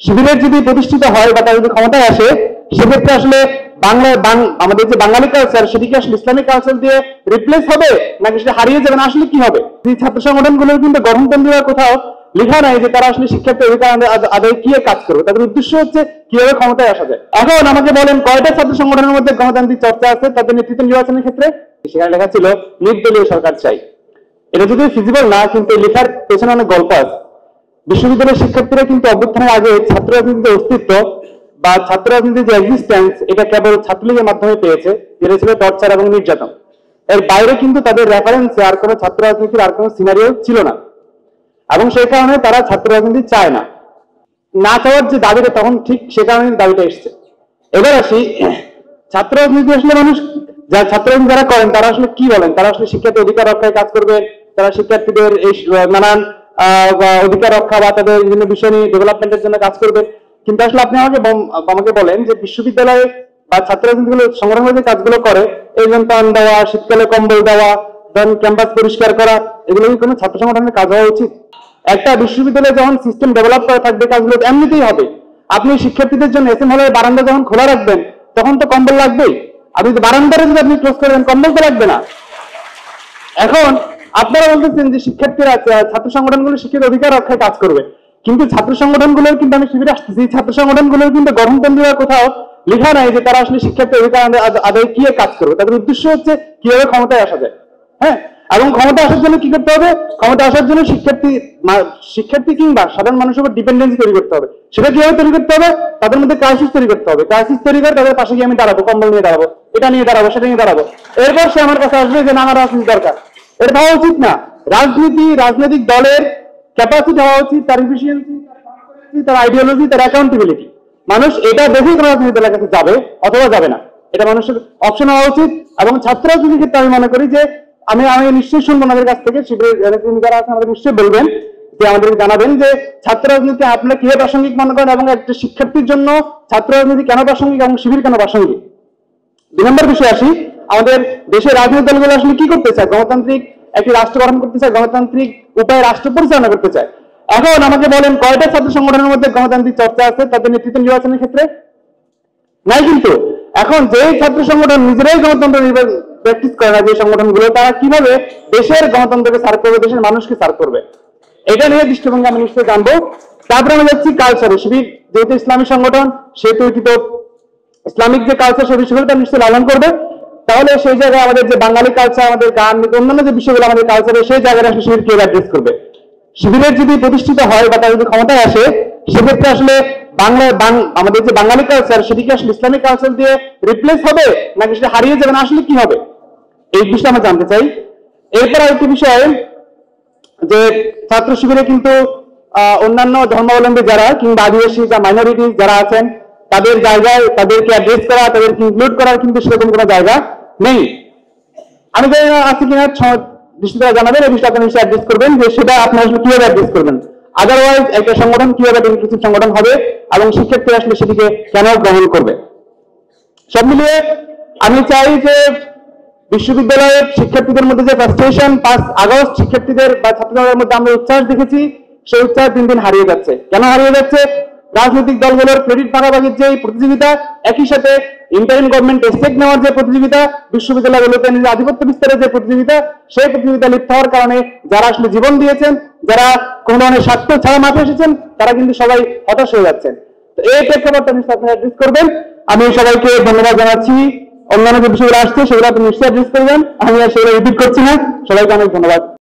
শিবিরের যদি প্রতিষ্ঠিত হয় বা তারা যদি ক্ষমতায় আসে, সেক্ষেত্রে আসলে আমাদের যে বাঙালি কালচার সেটি কি আসলে ইসলামিক কালচার দিয়ে রিপ্লেস হবে নাকি সেটা হারিয়ে যাবে না, আসলে কি হবে? এই ছাত্র সংগঠনগুলোর কিন্তু গঠনতন্ত্রে কোথাও লেখা নাই যে তারা আসলে শিক্ষার্থী অধিকার আদায় কি কাজ করবে, তাদের উদ্দেশ্য হচ্ছে কিভাবে ক্ষমতায় আসা যায়। এখন আমাকে বলেন কয়টা ছাত্র সংগঠনের মধ্যে গণতান্ত্রিক চর্চা আছে তাদের নেতৃত্ব নির্বাচনের ক্ষেত্রে? সেখানে লেখা ছিল নির্দলীয় সরকার চাই। এটা যদি ফিজিবল না, কিন্তু লেখার পেছনে অনেক গল্প আছে। বিশ্ববিদ্যালয়ের শিক্ষার্থীরা কিন্তু অভ্যুত্থানের আগে ছাত্র রাজনীতির অস্তিত্ব বা ছাত্র রাজনীতির যে এক্সিস্টেন্স এটা কেবল ছাত্রলীগের মাধ্যমে পেয়েছে, যেটা ছিল টর্চার এবং নির্যাতন। এর বাইরে কিন্তু তাদের রেফারেন্সে আর কোনো ছাত্র রাজনীতির আর কোনো সিনারিও ছিল না, এবং সেই কারণে তারা ছাত্র রাজনীতি চায় না। না চাওয়ার যে দাবিটা তখন ঠিক সে কারণে দাবিটা এসছে। এবার আসি, ছাত্র রাজনীতি আসলে মানুষ ছাত্র রাজনীতি যারা করেন তারা আসলে কি বলেন? তারা আসলে শিক্ষার্থী অধিকার রক্ষায় কাজ করবে, তারা শিক্ষার্থীদের এই নানান অধিকার রক্ষা বা তাদের বিভিন্ন বিষয় নিয়ে ডেভেলপমেন্টের জন্য কাজ করবে। কিন্তু আসলে আপনি আমাকে বলেন যে বিশ্ববিদ্যালয়ে বা ছাত্র রাজনীতিগুলো সংগ্রামের যে কাজগুলো করে, এই যেমন পান দেওয়া, শীতকালে কম্বল দেওয়া, দেন ক্যাম্পাস পরিষ্কার করা, এগুলো কি কোনো ছাত্র সংগঠনের কাজ হওয়া উচিত? একটা বিশ্ববিদ্যালয়ে যখন সিস্টেম ডেভেলপ করা থাকবে, কাজগুলো এমনিতেই হবে। আপনি শিক্ষার্থীদের জন্য এসএম হলের বারান্দা যখন খোলা রাখবেন তখন তো কম্বল লাগবেই। আপনি বারান্দারে যদি আপনি ক্লোজ করে দেন, কম্বল তো লাগবে না। এখন আপনারা বলতেছেন যে শিক্ষার্থীরা ছাত্র সংগঠনগুলো শিক্ষিত অধিকার রক্ষায় কাজ করবে, কিন্তু ছাত্র সংগঠনগুলোর কিন্তু আমি শিবিরে আসতেছি, ছাত্র সংগঠনগুলোর কিন্তু গঠনতন্ত্রে কোথাও লেখা নাই যে তারা আসলে শিক্ষার্থী অধিকার আদায় কি কাজ করবে, তাদের উদ্দেশ্য হচ্ছে কিভাবে ক্ষমতায় আসা যায়। হ্যাঁ, এবং ক্ষমতা আসার জন্য কি করতে হবে? ক্ষমতা আসার জন্য শিক্ষার্থী কিংবা সাধারণ মানুষের উপর ডিপেন্ডেন্সি তৈরি করতে হবে। সেটা কিভাবে তৈরি করতে হবে? তাদের মধ্যে ক্রাইসিস তৈরি করতে হবে। ক্রাইসিস তৈরি করে তাদের পাশে গিয়ে আমি দাঁড়াবো, কম্বল নিয়ে দাঁড়াবো, এটা নিয়ে দাঁড়াবো, সেটা নিয়ে দাঁড়াবো। এরপর সে আমার কাছে আসবে যে না, আমার রাজনীতি দরকার। এটা হওয়া উচিত না। রাজনৈতিক দলের ক্যাপাসিটি হওয়া উচিত, তার এফিসিয়েন্সি, তার আইডিওলজি, তার অ্যাকাউন্টেবিলিটি। মানুষ এটা দেখেই কোনো রাজনীতি দলের কাছে যাবে অথবা যাবে না, এটা মানুষের অপশন হওয়া উচিত। এবং ছাত্র রাজনীতির ক্ষেত্রে আমি মনে করি যে আমি নিশ্চয়ই শুনবো আমাদের কাছ থেকে, শিবিরের যারা আছে আমাদের নিশ্চয়ই বলবেন যে আমাদেরকে জানাবেন যে ছাত্র রাজনীতি আপনারা কিভাবে প্রাসঙ্গিক মনে করেন এবং একটা শিক্ষার্থীর জন্য ছাত্র রাজনীতি কেন প্রাসঙ্গিক এবং শিবির কেন প্রাসঙ্গিক। 2 নম্বর বিষয় আসি, আমাদের দেশের রাজনৈতিক দলগুলো আসলে কি করতে চায়? গণতান্ত্রিক একটি রাষ্ট্র গঠন করতে চায়, গণতান্ত্রিক উপায়ে রাষ্ট্র পরিচালনা করতে চায়। এখন আমাকে বলেন কয়টা ছাত্র সংগঠনের মধ্যে গণতান্ত্রিক চর্চা আছে তাদের নেতৃত্ব নির্বাচনের ক্ষেত্রে? নাই। কিন্তু এখন যে ছাত্র সংগঠন নিজেরাই গণতন্ত্র প্র্যাকটিস করে না, যে সংগঠনগুলো, তারা কিভাবে দেশের গণতন্ত্রকে সার্ভ করবে, দেশের মানুষকে সার্ভ করবে, এটা নিয়ে দৃষ্টিভঙ্গি আমি নিশ্চয়ই জানবো। তারপরে আমরা যাচ্ছি কালচারে। শিবির যেহেতু ইসলামী সংগঠন, সেহেতু ইসলামিক যে কালচার সে বিষয়গুলো তার নিশ্চয়ই লালন করবে। তাহলে সেই জায়গায় আমাদের যে বাঙালি কালচার, আমাদের গান, অন্যান্য যে বিষয়গুলো আমাদের কালচারে, সেই জায়গায় আসলে শিবির কে অ্যাড্রেস করবে? শিবিরের যদি প্রতিষ্ঠিত হয় বা তারা যদি ক্ষমতায় আসে, সেক্ষেত্রে আসলে আমাদের যে বাঙালি কালচার সেটি কি আসলে ইসলামিক কালচার দিয়ে রিপ্লেস হবে নাকি সেটা হারিয়ে যাবে না, আসলে কি হবে? এই বিষয়টা আমরা জানতে চাই। এরপর আরেকটি বিষয় যে ছাত্র শিবিরে কিন্তু অন্যান্য ধর্মাবলম্বী যারা কিংবা আদিবাসী বা মাইনরিটি যারা আছেন তাদের জায়গায় তাদেরকে অ্যাড্রেস করা, তাদেরকে ইনক্লুড করার কিন্তু সেরকম কোনো জায়গা নেই। আমি জানি না আছে কিনা, দৃষ্টিতে জানাবেন। এই বিষয়টা আপনি নিশ্চয়ই অ্যাড্রেস করবেন যে সেটা আপনারা আসলে কিভাবে অ্যাড্রেস করবেন। আদারওয়াইজ একটা সংগঠন কিভাবে ইনক্লুসিভ সংগঠন হবে এবং শিক্ষার্থীরা আসলে সেটিকে কেন গ্রহণ করবে। সব মিলিয়ে আমি চাই যে বিশ্ববিদ্যালয়ের শিক্ষার্থীদের মধ্যে যে ফ্রাস্ট্রেশন 5 আগস্ট শিক্ষার্থীদের বা ছাত্রদের মধ্যে আমরা উচ্ছ্বাস দেখেছি, সেই উচ্ছ্বাস দিন দিন হারিয়ে যাচ্ছে। কেন হারিয়ে যাচ্ছে? রাজনৈতিক দলগুলোর ক্রেডিট ভাগাভাগির যে প্রতিযোগিতা, একই সাথে ইন্টারিম গভর্নমেন্ট স্টেক নেওয়ার যে প্রতিযোগিতা, বিশ্ববিদ্যালয়গুলোতে নিজের আধিপত্য বিস্তারের যে প্রতিযোগিতা, সেই প্রতিযোগিতা লিপ্ত হওয়ার কারণে যারা আসলে জীবন দিয়েছেন, যারা কোনো ধরনের স্বার্থ ছাড়া মাঠে এসেছেন, তারা কিন্তু সবাই হতাশ হয়ে যাচ্ছেন। তো এই প্রেক্ষাপটটা নিশ্চয়ই আপনি অ্যাড্রেস করবেন। আমি সবাইকে ধন্যবাদ জানাচ্ছি। অন্যান্য যে বিষয়গুলো আসছে সেগুলো আপনি নিশ্চয়ই অ্যাড্রেস করবেন, আমি আর সেগুলো রিপিট করছি না। সবাইকে অনেক ধন্যবাদ।